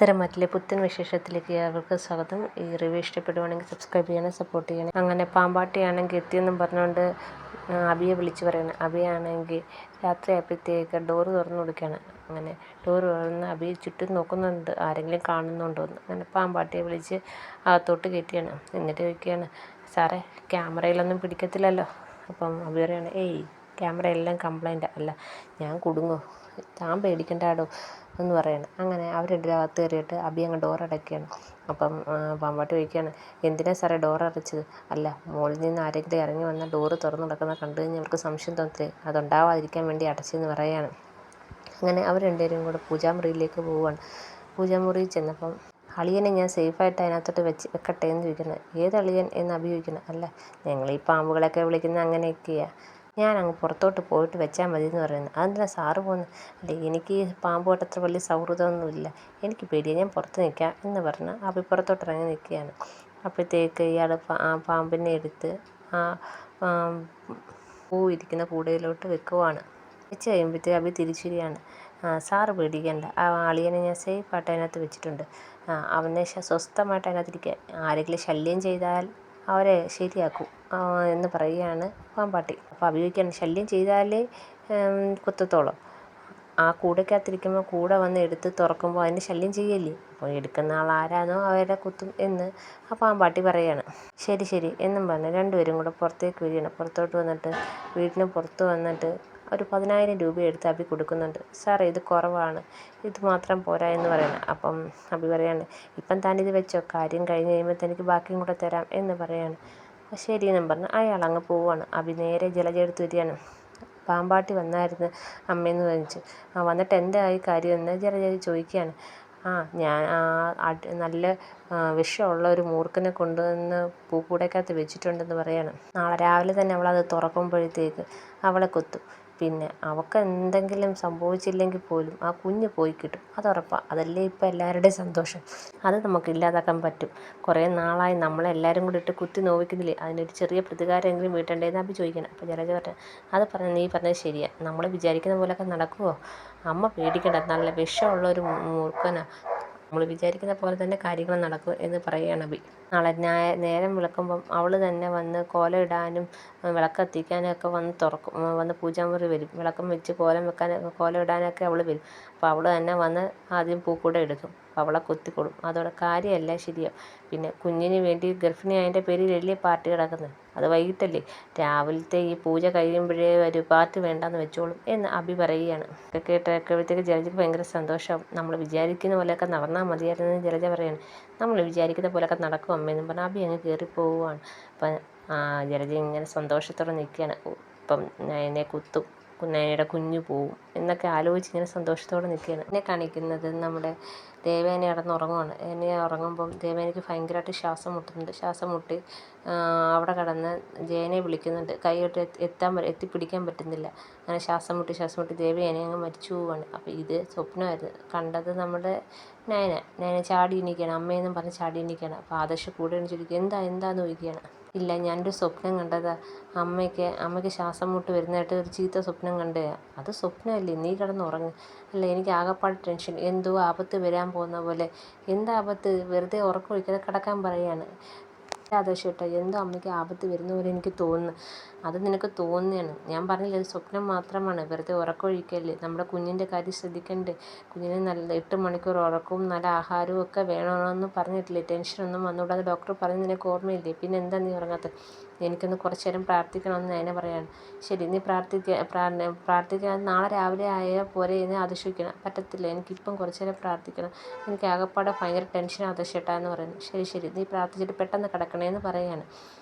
ഇത്തരം മറ്റിലെ പുത്തൻ വിശേഷത്തിലേക്ക് അവർക്ക് സ്വാഗതം. ഈ റിവ്യൂ ഇഷ്ടപ്പെടുവാണെങ്കിൽ സബ്സ്ക്രൈബ് ചെയ്യണം, സപ്പോർട്ട് ചെയ്യണം. അങ്ങനെ പാമ്പാട്ടിയാണെങ്കിൽ എത്തിയെന്നും പറഞ്ഞുകൊണ്ട് അബിയെ വിളിച്ച് പറയണം. അബിയാണെങ്കിൽ രാത്രിയായപ്പോഴത്തേക്ക് ഡോറ് തുറന്നു കൊടുക്കുകയാണ്. അങ്ങനെ ഡോറ് തുറന്ന് അബി ചുറ്റും നോക്കുന്നുണ്ട്, ആരെങ്കിലും കാണുന്നുണ്ടോ എന്ന്. അങ്ങനെ പാമ്പാട്ടിയെ വിളിച്ച് അകത്തോട്ട് കയറ്റിയാണ്. എന്നിട്ട് ചോദിക്കുകയാണ്, സാറേ ക്യാമറയിലൊന്നും പിടിക്കത്തില്ലല്ലോ? അപ്പം അബി പറയാണ്, ക്യാമറ എല്ലാം കംപ്ലൈൻ്റ് അല്ല, ഞാൻ കുടുങ്ങും, താൻ പേടിക്കണ്ടാടോ എന്ന് പറയണം. അങ്ങനെ അവർ രണ്ടിനകത്ത് കയറിയിട്ട് അബി അങ്ങ് ഡോറടയ്ക്കുകയാണ്. അപ്പം പാമ്പാട്ടി ചോദിക്കുകയാണ്, എന്തിനാ സാറേ ഡോറടച്ചത്? അല്ല, മുകളിൽ നിന്ന് ആരെങ്കിലും ഇറങ്ങി വന്നാൽ ഡോറ് തുറന്നു കിടക്കുന്ന കണ്ടു കഴിഞ്ഞാൽ അവർക്ക് സംശയം തോന്നത്തില്ലേ, അതുണ്ടാവാതിരിക്കാൻ വേണ്ടി അടച്ചതെന്ന് പറയുകയാണ്. അങ്ങനെ അവർ രണ്ടുപേരും കൂടെ പൂജാമുറിയിലേക്ക് പോവുകയാണ്. പൂജാമുറിയിൽ ചെന്നപ്പം അളിയനെ ഞാൻ സേഫായിട്ട് അതിനകത്തോട്ട് വെക്കട്ടെ എന്ന് ചോദിക്കുന്നത്. ഏത് അളിയൻ എന്ന് അബി ചോദിക്കുന്നത്. അല്ല, ഞങ്ങൾ ഈ പാമ്പുകളൊക്കെ വിളിക്കുന്നത് അങ്ങനെയൊക്കെയാണ്, ഞാൻ അങ്ങ് പുറത്തോട്ട് പോയിട്ട് വെച്ചാൽ മതി എന്ന് പറയുന്നത്. അതെന്തിനാ സാറ് പോകുന്നത്? അല്ലേ, എനിക്ക് ഈ പാമ്പുമായിട്ട് അത്ര വലിയ സൗഹൃദമൊന്നുമില്ല, എനിക്ക് പേടിയാണ്, ഞാൻ പുറത്ത് നിൽക്കാം എന്ന് പറഞ്ഞ് അബി പുറത്തോട്ട് ഇറങ്ങി നിൽക്കുകയാണ്. അപ്പോഴത്തേക്ക് ഇയാൾ പാമ്പിനെ എടുത്ത് ആ പൂ ഇരിക്കുന്ന കൂടയിലോട്ട് വെക്കുവാണ്. വെച്ച് കഴിയുമ്പോഴത്തേക്ക് അബി തിരിച്ചുവരികയാണ്. സാറ് പേടിക്കണ്ട, ആ അളിയനെ ഞാൻ സേഫായിട്ട് അതിനകത്ത് വെച്ചിട്ടുണ്ട്, അവനെ സ്വസ്ഥമായിട്ട് അതിനകത്തിരിക്കുക, ആരെങ്കിലും ശല്യം ചെയ്താൽ അവരെ ശരിയാക്കും എന്ന് പറയുകയാണ് പാമ്പാട്ടി. അപ്പോൾ അഭിയോഗിക്കുകയാണ്, ശല്യം ചെയ്താലേ കുത്തത്തോളം, ആ കൂടയ്ക്കകത്തിരിക്കുമ്പോൾ കൂടെ വന്ന് എടുത്ത് തുറക്കുമ്പോൾ അതിന് ശല്യം ചെയ്യല്ലേ, അപ്പോൾ എടുക്കുന്ന ആൾ ആരാണോ അവരെ കുത്തും എന്ന് ആ പാമ്പാട്ടി പറയുകയാണ്. ശരി ശരി എന്നും പറഞ്ഞ് രണ്ടുപേരും കൂടെ പുറത്തേക്ക് വരികയാണ്. പുറത്തോട്ട് വന്നിട്ട് വീടിന് പുറത്ത് വന്നിട്ട് ഒരു 10,000 രൂപ എടുത്ത് അബി കൊടുക്കുന്നുണ്ട്. സാറേ ഇത് കുറവാണ്, ഇത് മാത്രം പോരാ എന്ന് പറയണം. അപ്പം അബി പറയാണ്, ഇപ്പം താനിത് വെച്ചോ, കാര്യം കഴിഞ്ഞ് കഴിയുമ്പോൾ തനിക്ക് ബാക്കിയും കൂടെ തരാം എന്ന് പറയാണ്. ശരിയെന്നും പറഞ്ഞ് അയാൾ അങ്ങ് പോവുകയാണ്. അബി നേരെ ജലജ എടുത്ത് വരികയാണ്. പാമ്പാട്ടി വന്നായിരുന്നു അമ്മയെന്ന് ചോദിച്ചു. വന്നിട്ട് എന്തായി കാര്യമെന്ന് ജലജ ചോദിക്കുകയാണ്. ഞാൻ നല്ല വിഷമുള്ള ഒരു മൂർഖനെ കൊണ്ടുവന്ന് പൂക്കൂടയ്ക്കകത്ത് വെച്ചിട്ടുണ്ടെന്ന് പറയണം. നാളെ രാവിലെ തന്നെ അവളത് തുറക്കുമ്പോഴത്തേക്ക് അവളെ കൊത്തും, പിന്നെ അവൾക്ക് എന്തെങ്കിലും സംഭവിച്ചില്ലെങ്കിൽ പോലും ആ കുഞ്ഞ് പോയി കിട്ടും, അതുറപ്പാണ്. അതല്ലേ ഇപ്പം എല്ലാവരുടെയും സന്തോഷം, അത് നമുക്ക് ഇല്ലാതാക്കാൻ പറ്റും. കുറേ നാളായി നമ്മളെല്ലാവരും കൂടി ഇട്ട് കുത്തി നോവിക്കുന്നില്ലേ, അതിനൊരു ചെറിയ പ്രതികാരമെങ്കിലും വീട്ടണ്ടേന്ന് അബി ചോദിക്കണം. അപ്പോൾ ജലജ പറഞ്ഞു, അത് നീ പറഞ്ഞത് ശരിയാണ്, നമ്മൾ വിചാരിക്കുന്ന പോലെയൊക്കെ നടക്കുമോ? അമ്മ പേടിക്കണ്ട, നല്ല വിഷമുള്ള ഒരു മൂർഖനാണ്, നമ്മൾ വിചാരിക്കുന്ന പോലെ തന്നെ കാര്യങ്ങൾ നടക്കും എന്ന് പറയുകയാണ് അബി. നാളെ നേരം വിളക്കുമ്പം അവൾ തന്നെ വന്ന് കോലം ഇടാനും വിളക്ക് കത്തിക്കാനും ഒക്കെ വന്ന് പൂജാമുറി വരും. വിളക്കം വെച്ച് കോലം ഇടാനൊക്കെ അവൾ വരും. അപ്പോൾ അവൾ തന്നെ വന്ന് ആദ്യം പൂക്കൂട എടുക്കും, അവളെ കൊത്തിക്കൊടും, അതോടെ കാര്യമല്ല ശരിയാവും. പിന്നെ കുഞ്ഞിന് വേണ്ടി ഗർഭിണിയായതിൻ്റെ പേരിലല്ലേ പാർട്ടി കിടക്കുന്നത്, അത് വൈകിട്ടല്ലേ, രാവിലത്തെ ഈ പൂജ കഴിയുമ്പോഴേ ഒരു പാർട്ടി വേണ്ടാന്ന് വെച്ചോളും എന്ന് അബി പറയുകയാണ്. കേട്ടപ്പോഴത്തേക്ക് ജലജയ്ക്ക് ഭയങ്കര സന്തോഷമാവും. നമ്മൾ വിചാരിക്കുന്ന പോലെയൊക്കെ നടന്നാൽ മതിയായിരുന്നു എന്ന് ജലജ പറയാണ്. നമ്മൾ വിചാരിക്കുന്ന പോലെയൊക്കെ നടക്കും അമ്മയെന്നും പറഞ്ഞാൽ അബി അങ്ങ് കയറി പോവുകയാണ്. അപ്പം ജലജ ഇങ്ങനെ സന്തോഷത്തോടെ നിൽക്കുകയാണ്. ഇപ്പം നയനെ കുത്തും, നയനയുടെ കുഞ്ഞു പോവും എന്നൊക്കെ ആലോചിച്ച് ഇങ്ങനെ സന്തോഷത്തോടെ നിൽക്കുകയാണ്. എന്നെ കാണിക്കുന്നത് നമ്മുടെ ദേവേനെ കിടന്നുറങ്ങുവാണ്. എന്നെ ഉറങ്ങുമ്പം ദേവേനയ്ക്ക് ഭയങ്കരമായിട്ട് ശ്വാസം മുട്ടുന്നുണ്ട്. ശ്വാസം മുട്ടി അവിടെ കിടന്ന് ജയനെ വിളിക്കുന്നുണ്ട്, കൈയിട്ട് എത്തിപ്പിടിക്കാൻ പറ്റുന്നില്ല. അങ്ങനെ ശ്വാസം മുട്ടി ദേവേനെ അങ്ങ് മരിച്ചു പോവുകയാണ്. അപ്പോൾ ഇത് സ്വപ്നമായിരുന്നു കണ്ടത്. നമ്മുടെ നയന ചാടി എണീക്കുകയാണ്, അമ്മയെന്നും പറഞ്ഞ് ചാടി എണീക്കുകയാണ്. അപ്പോൾ ആദർശ് കൂടെ എണീച്ചിരിക്കുക, എന്താന്ന് ചോദിക്കുകയാണ്. ഇല്ല, ഞാനൊരു സ്വപ്നം കണ്ടതാ, അമ്മയ്ക്ക് ശ്വാസം മുട്ട് വരുന്നതായിട്ട് ഒരു ചീത്ത സ്വപ്നം കണ്ടതാണ്. അത് സ്വപ്നമല്ലേ, നീ കിടന്നുറങ്ങ്. അല്ല, എനിക്ക് ആകെപ്പാട് ടെൻഷൻ, എന്തോ ആപത്ത് വരാൻ പോകുന്ന പോലെ. എന്താ ആപത്ത്? വെറുതെ ഉറക്കമൊഴിക്കാതെ കിടക്കാൻ പറയുകയാണ്. ആദർശ് കേട്ടോ, എന്തോ അമ്മയ്ക്ക് ആപത്ത് വരുന്ന പോലെ എനിക്ക് തോന്നുന്നു. അത് നിനക്ക് തോന്നുകയാണ്, ഞാൻ പറഞ്ഞില്ല അത് സ്വപ്നം മാത്രമാണ്, വെറുതെ ഉറക്കമൊഴിക്കല്ലേ, നമ്മുടെ കുഞ്ഞിൻ്റെ കാര്യം ശ്രദ്ധിക്കണ്ടേ, കുഞ്ഞിന് നല്ല 8 മണിക്കൂർ ഉറക്കവും നല്ല ആഹാരവും ഒക്കെ വേണമെന്ന് പറഞ്ഞിട്ടില്ലേ, ടെൻഷനൊന്നും വന്നുകൂടാതെ ഡോക്ടർ പറഞ്ഞ് നിനക്ക് ഓർമ്മയില്ലേ, പിന്നെ എന്താ നീ ഉറങ്ങാത്തത്? എനിക്കൊന്ന് കുറച്ച് നേരം പ്രാർത്ഥിക്കണമെന്ന് അതിനെ പറയാണ്. ശരി, നീ പ്രാർത്ഥിക്കാൻ നാളെ രാവിലെ ആയാൽ പോരെ എന്ന് ആദർശിക്കണം. പറ്റത്തില്ല, എനിക്കിപ്പം കുറച്ച് നേരം പ്രാർത്ഥിക്കണം, എനിക്ക് ആകെപ്പാടെ ഭയങ്കര ടെൻഷൻ ആദർശേട്ടാ എന്ന് പറയുന്നു. ശരി, നീ പ്രാർത്ഥിച്ചിട്ട് പെട്ടെന്ന് കിടക്കണേന്ന് പറയുകയാണ്.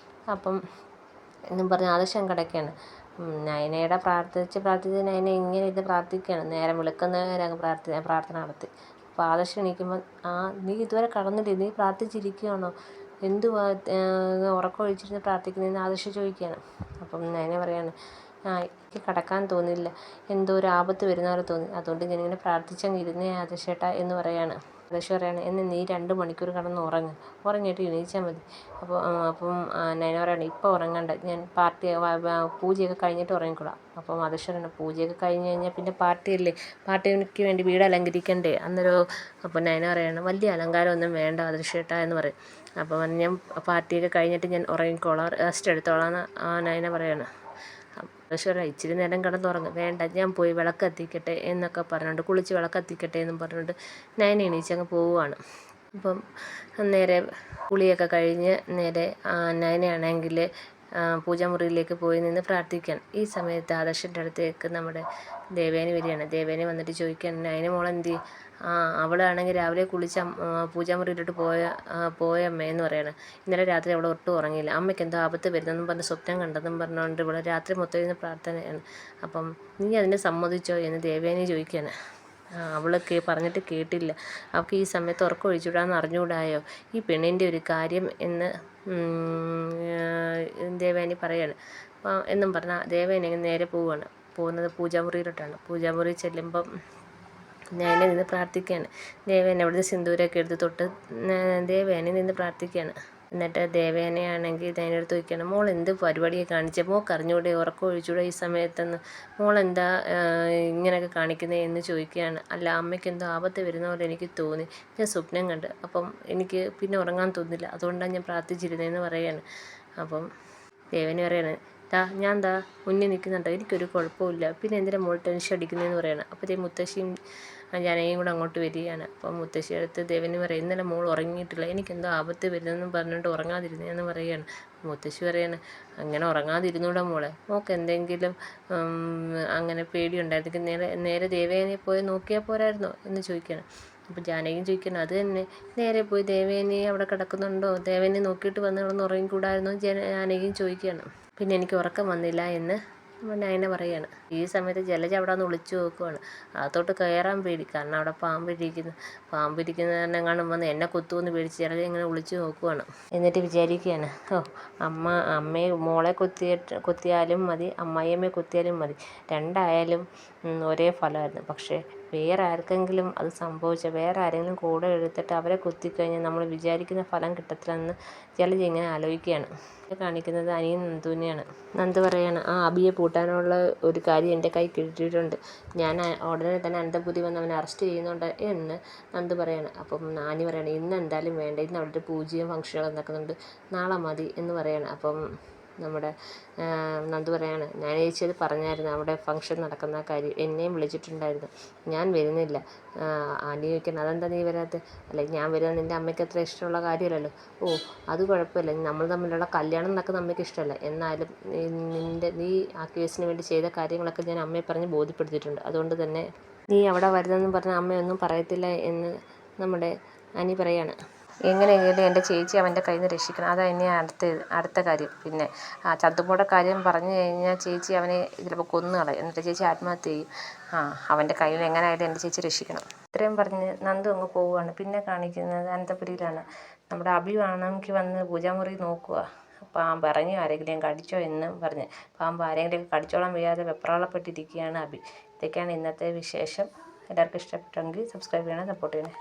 അപ്പം എന്നും പറഞ്ഞ് ആദർശം കിടക്കുകയാണ്. നയനയുടെ പ്രാർത്ഥിച്ച് നയന ഇങ്ങനെ ഇത് പ്രാർത്ഥിക്കുകയാണ്. നേരം വെളുക്കുന്നവരെ അങ്ങ് പ്രാർത്ഥന നടത്തി. അപ്പോൾ ആദർശം എണീക്കുമ്പോൾ, നീ ഇതുവരെ കടന്നില്ലേ, നീ പ്രാർത്ഥിച്ചിരിക്കുകയാണോ, എന്തുവാ ഉറക്കമൊഴിച്ചിരുന്ന് പ്രാർത്ഥിക്കുന്നതെന്ന് ആദർശം ചോദിക്കുകയാണ്. അപ്പം നയന പറയാണ്, എനിക്ക് കിടക്കാൻ തോന്നിയില്ല, എന്തോ ഒരു ആപത്ത് വരുന്ന പോലെ തോന്നി, അതുകൊണ്ട് ഞാനിങ്ങനെ പ്രാർത്ഥിച്ചങ്ങ് ഇരുന്നേ ആദർശേട്ടാ എന്ന് പറയാണ്. മുത്തശ്ശി പറയാണ് എന്ന് നീ 2 മണിക്കൂർ കിടന്ന് ഉറങ്ങിയിട്ട് എണീച്ചാൽ മതി. അപ്പം നയന പറയാണ് ഇപ്പോൾ ഉറങ്ങണ്ട, ഞാൻ പൂജയൊക്കെ കഴിഞ്ഞിട്ട് ഉറങ്ങിക്കൊള്ളാം. അപ്പം മുത്തശ്ശി പറയണം പൂജയൊക്കെ കഴിഞ്ഞ് കഴിഞ്ഞാൽ പിന്നെ പാർട്ടിയല്ലേ, പാർട്ടിക്ക് വേണ്ടി വീട് അലങ്കരിക്കണ്ടേ അന്നേരം. അപ്പം നയന പറയാണ് വലിയ അലങ്കാരമൊന്നും വേണ്ട മുത്തശ്ശിയേട്ടാ എന്ന് പറയും. അപ്പം ഞാൻ പാർട്ടിയൊക്കെ കഴിഞ്ഞിട്ട് ഞാൻ ഉറങ്ങിക്കോളാം, റെസ്റ്റ് എടുത്തോളാം എന്ന് നയന പറയാണ്. മുത്തശ്ശി പറയാം ഇച്ചിരി നേരം കിടന്നുറങ്ങും, വേണ്ട ഞാൻ പോയി വിളക്ക് കത്തിക്കട്ടെ എന്നൊക്കെ പറഞ്ഞുകൊണ്ട് കുളിച്ച് വിളക്ക് കത്തിക്കട്ടെ എന്നും പറഞ്ഞുകൊണ്ട് നയന എണീച്ചങ്ങ് പോവുകയാണ്. അപ്പം നേരെ കുളിയൊക്കെ കഴിഞ്ഞ് നേരെ നയനയാണെങ്കിൽ പൂജാമുറിയിലേക്ക് പോയി നിന്ന് പ്രാർത്ഥിക്കാൻ. ഈ സമയത്ത് ആദർശൻ്റെ അടുത്തേക്ക് നമ്മുടെ ദേവേനി വരികയാണ്. ദേവേനി വന്നിട്ട് ചോദിക്കാൻ നയന മോളെന്തി? അവളാണെങ്കിൽ രാവിലെ കുളിച്ച് പൂജാമുറിയിലോട്ട് പോയമ്മേ എന്ന് പറയാണ്. ഇന്നലെ രാത്രി അവൾ ഒട്ടും ഉറങ്ങിയില്ല, അമ്മയ്ക്ക് എന്തോ ആപത്ത് വരുന്നെന്നും പറഞ്ഞ് സ്വപ്നം കണ്ടെന്നും പറഞ്ഞുകൊണ്ട് ഇവിടെ രാത്രി മൊത്തം ഇരുന്ന് പ്രാർത്ഥനയാണ്. അപ്പം നീ അതിനെ സമ്മതിച്ചോ എന്ന് ദേവേനി ചോദിക്കുകയാണ്. അവളൊക്കെ പറഞ്ഞിട്ട് കേട്ടില്ല, അവൾക്ക് ഈ സമയത്ത് ഉറക്കം ഒഴിച്ചുവിടാമെന്ന് അറിഞ്ഞുകൂടായോ ഈ പെണ്ണിൻ്റെ ഒരു കാര്യം എന്ന് ദേവേനി പറയാണ്. എന്നും പറഞ്ഞാൽ ദേവേനി നേരെ പോകുന്നത് പൂജാമുറിയിലോട്ടാണ്. പൂജാമുറി ചെല്ലുമ്പം നയന നിന്ന് പ്രാർത്ഥിക്കുകയാണ്. ദേവേനി അവിടുന്ന് സിന്ദൂരമൊക്കെ എടുത്ത് തൊട്ട് ദേവേനി നിന്ന് പ്രാർത്ഥിക്കുകയാണ്. എന്നിട്ട് ദേവേനയാണെങ്കിൽ നയനടുത്ത് ചോദിക്കുകയാണ്, മോൾ എന്ത് പരിപാടിയെ കാണിച്ചത്, മോൾക്ക് അറിഞ്ഞൂടെ ഉറക്കം ഒഴിച്ചൂടെ ഈ സമയത്തെന്ന്, മോളെന്താ ഇങ്ങനെയൊക്കെ കാണിക്കുന്നത് എന്ന് ചോദിക്കുകയാണ്. അല്ല അമ്മയ്ക്ക് എന്തോ ആപത്ത് വരുന്ന പോലെ എനിക്ക് തോന്നി, ഞാൻ സ്വപ്നം കണ്ട്, അപ്പം എനിക്ക് പിന്നെ ഉറങ്ങാൻ തോന്നില്ല, അതുകൊണ്ടാണ് ഞാൻ പ്രാർത്ഥിച്ചിരുന്നതെന്ന് പറയുകയാണ്. അപ്പം ദേവേനി പറയാണ് ഞാൻ മുന്നിൽ നിൽക്കുന്നുണ്ടോ, എനിക്കൊരു കുഴപ്പമില്ല, പിന്നെ എന്തിനാ മോൾ ടെൻഷൻ അടിക്കുന്നതെന്ന് പറയണം. അപ്പോഴത്തേക്കും മുത്തശ്ശിയും ജാനകിയും കൂടെ അങ്ങോട്ട് വരികയാണ്. അപ്പം മുത്തശ്ശി അടുത്ത് ദേവേനി പറയും ഇന്നലെ മോൾ ഉറങ്ങിയിട്ടില്ല, എനിക്കെന്തോ ആപത്ത് വരുന്നതെന്നും പറഞ്ഞുകൊണ്ട് ഉറങ്ങാതിരുന്നതെന്ന് പറയുകയാണ്. മുത്തശ്ശി പറയാണ് അങ്ങനെ ഉറങ്ങാതിരുന്നൂടെ മോളെ, മോൾക്ക് എന്തെങ്കിലും അങ്ങനെ പേടിയുണ്ടായിരുന്നെങ്കിൽ നേരെ ദേവേനിയെ പോയി നോക്കിയാൽ പോരായിരുന്നോ എന്ന് ചോദിക്കുകയാണ്. അപ്പോൾ ജാനകിയും ചോദിക്കണം അത് തന്നെ, നേരെ പോയി ദേവേനി അവിടെ കിടക്കുന്നുണ്ടോ, ദേവേനി നോക്കിയിട്ട് വന്ന് കിടന്ന് ഉറങ്ങിക്കൂടായിരുന്നോ ജാനകിയും ചോദിക്കുകയാണ്. പിന്നെ എനിക്ക് ഉറക്കം വന്നില്ല എന്ന് നയന പറയാണ്. ഈ സമയത്ത് ജലജ അവിടെ നിന്ന് ഒളിച്ചു നോക്കുവാണ്. അകത്തോട്ട് കയറാൻ പേടി, കാരണം അവിടെ പാമ്പിരിക്കുന്ന കാരണം കാണുമ്പോൾ എന്നെ കുത്തുമെന്ന് പേടിച്ച് ജലജ ഇങ്ങനെ ഒളിച്ചു നോക്കുവാണ്. എന്നിട്ട് വിചാരിക്കുകയാണ് അമ്മയെ മോളെ കുത്തിയാലും മതി, അമ്മായിയമ്മയെ കുത്തിയാലും മതി, രണ്ടായാലും ഒരേ ഫലമായിരുന്നു. പക്ഷേ വേറെ ആർക്കെങ്കിലും അത് വേറെ ആരെങ്കിലും കൂടെ എടുത്തിട്ട് അവരെ കുത്തിക്കഴിഞ്ഞാൽ നമ്മൾ വിചാരിക്കുന്ന ഫലം കിട്ടത്തില്ലെന്ന് ജലജ ഇങ്ങനെ ആലോചിക്കുകയാണ്. കാണിക്കുന്നത് അനിയൻ നന്ദുവിനെയാണ്. നന്ദു പറയാണ് അബിയെ പൂട്ടാനുള്ള ഒരു കാര്യം എൻ്റെ കൈ കിട്ടിയിട്ടുണ്ട്, ഞാൻ ഉടനെ തന്നെ അനന്തപുരി വന്ന് അവനെ അറസ്റ്റ് ചെയ്യുന്നുണ്ട് എന്ന് നന്ദു പറയാണ്. അപ്പം നാനി പറയാണ് ഇന്ന് എന്തായാലും വേണ്ട, ഇന്ന് അവിടെ ഒരു പൂജയും ഫംഗ്ഷനുകളും നടക്കുന്നുണ്ട്, നാളെ മതി എന്ന് പറയാണ്. അപ്പം നമ്മുടെ നന്ദു പറയാണ് ഞാൻ ചേച്ചിയത് പറഞ്ഞായിരുന്നു അവിടെ ഫംഗ്ഷൻ നടക്കുന്ന കാര്യം, എന്നെയും വിളിച്ചിട്ടുണ്ടായിരുന്നു, ഞാൻ വരുന്നില്ല. ആനി ചോദിക്കണം അതെന്താ നീ വരാത്തത്, അല്ലെ ഞാൻ വരുന്നത് നിൻ്റെ അമ്മയ്ക്ക് അത്ര ഇഷ്ടമുള്ള കാര്യമല്ലല്ലോ. അത് കുഴപ്പമില്ല, നമ്മൾ തമ്മിലുള്ള കല്യാണം നടക്കുന്ന അമ്മയ്ക്ക് ഇഷ്ടമല്ല, എന്നാലും നീ ആ കേസിന് വേണ്ടി ചെയ്ത കാര്യങ്ങളൊക്കെ ഞാൻ അമ്മയെ പറഞ്ഞ് ബോധ്യപ്പെടുത്തിയിട്ടുണ്ട്, അതുകൊണ്ട് തന്നെ നീ അവിടെ വരുന്നതെന്ന് പറഞ്ഞാൽ അമ്മയൊന്നും പറയത്തില്ല എന്ന് നമ്മുടെ അനി പറയാണ്. എങ്ങനെയെങ്കിലും എൻ്റെ ചേച്ചി അവൻ്റെ കയ്യിൽ നിന്ന് രക്ഷിക്കണം, അതാണ് ഇനി അടുത്ത കാര്യം. പിന്നെ ചന്തുമോടെ കാര്യം പറഞ്ഞു കഴിഞ്ഞാൽ ചേച്ചി അവനെ ചിലപ്പോൾ കൊന്നുകളയും, എന്നിട്ട് ചേച്ചി ആത്മഹത്യ ചെയ്യും. അവൻ്റെ കയ്യിൽ നിന്ന് എങ്ങനെയായാലും എൻ്റെ ചേച്ചി രക്ഷിക്കണം. ഇത്രയും പറഞ്ഞ് നന്ദു അങ്ങ് പോവുകയാണ്. പിന്നെ കാണിക്കുന്നത് അനന്തപുരിയിലാണ്. നമ്മുടെ അഭിയാണെങ്കിൽ വന്ന് പൂജാമുറി നോക്കുക, പാമ്പ് ഇറങ്ങി ആരെങ്കിലും കടിച്ചോ എന്നും പറഞ്ഞ് പാമ്പ് ആരെങ്കിലും കടിച്ചോളാൻ വയ്യാതെ വെപ്രാളപ്പെട്ടിരിക്കുകയാണ് അഭി. ഇതൊക്കെയാണ് ഇന്നത്തെ വിശേഷം. എല്ലാവർക്കും ഇഷ്ടപ്പെട്ടെങ്കിൽ സബ്സ്ക്രൈബ് ചെയ്യണം, സപ്പോർട്ട് ചെയ്യണേ.